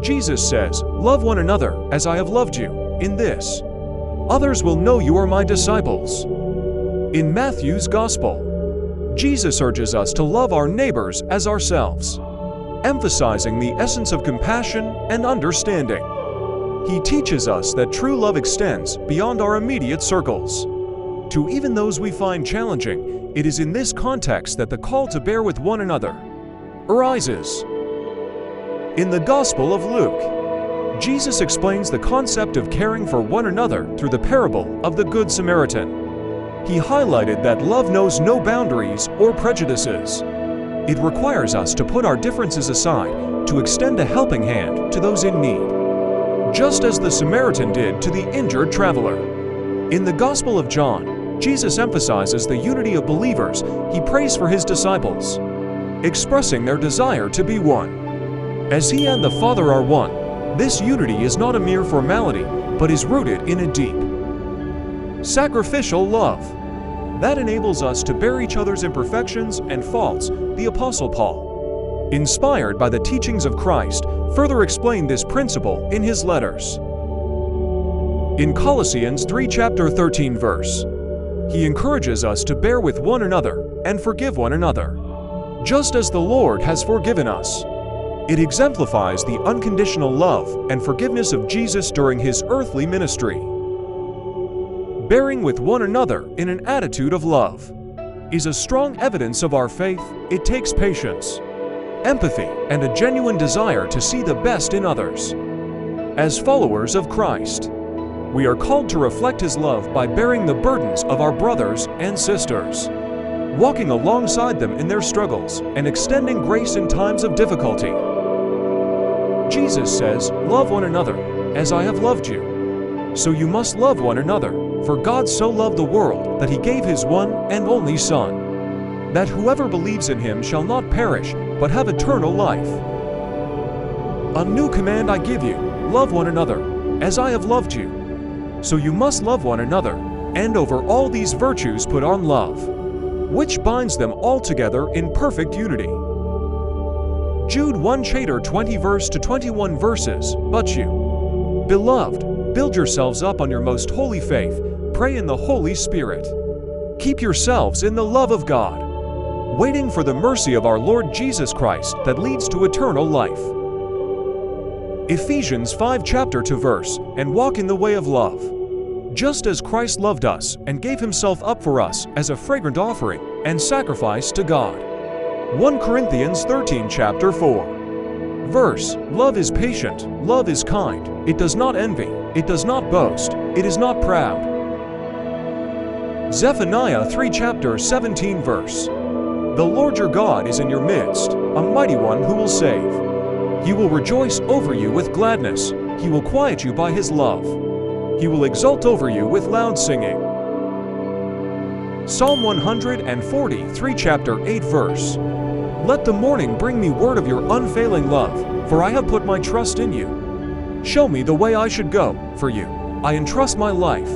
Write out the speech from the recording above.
Jesus says, "Love one another as I have loved you. In this, others will know you are my disciples." In Matthew's Gospel, Jesus urges us to love our neighbors as ourselves, emphasizing the essence of compassion and understanding. He teaches us that true love extends beyond our immediate circles. To even those we find challenging, it is in this context that the call to bear with one another arises. In the Gospel of Luke, Jesus explains the concept of caring for one another through the parable of the Good Samaritan. He highlighted that love knows no boundaries or prejudices. It requires us to put our differences aside to extend a helping hand to those in need, just as the Samaritan did to the injured traveler. In the Gospel of John, Jesus emphasizes the unity of believers he prays for his disciples, expressing their desire to be one. As he and the Father are one, this unity is not a mere formality, but is rooted in a deep, sacrificial love that enables us to bear each other's imperfections and faults. The Apostle Paul, inspired by the teachings of Christ, further explained this principle in his letters. In Colossians 3 chapter 13 verse, he encourages us to bear with one another and forgive one another, just as the Lord has forgiven us. It exemplifies the unconditional love and forgiveness of Jesus during his earthly ministry. Bearing with one another in an attitude of love is a strong evidence of our faith. It takes patience, empathy, and a genuine desire to see the best in others. As followers of Christ, we are called to reflect his love by bearing the burdens of our brothers and sisters, walking alongside them in their struggles and extending grace in times of difficulty. Jesus says, "Love one another as I have loved you." So you must love one another, for God so loved the world that he gave his one and only Son, that whoever believes in him shall not perish, but have eternal life. A new command I give you, love one another as I have loved you. So you must love one another, and over all these virtues put on love, which binds them all together in perfect unity. Jude 1 chapter 20 verse to 21 verses, "But you, beloved, build yourselves up on your most holy faith, pray in the Holy Spirit. Keep yourselves in the love of God, waiting for the mercy of our Lord Jesus Christ that leads to eternal life." Ephesians 5 chapter 2 verse, "And walk in the way of love, just as Christ loved us and gave himself up for us as a fragrant offering and sacrifice to God." 1 Corinthians 13 chapter 4 verse, "Love is patient, love is kind, it does not envy, it does not boast, it is not proud." Zephaniah 3 chapter 17 verse, "The Lord your God is in your midst, a mighty one who will save. He will rejoice over you with gladness, he will quiet you by his love. He will exult over you with loud singing." Psalm 143 chapter 8 verse, "Let the morning bring me word of your unfailing love, for I have put my trust in you. Show me the way I should go, for you I entrust my life.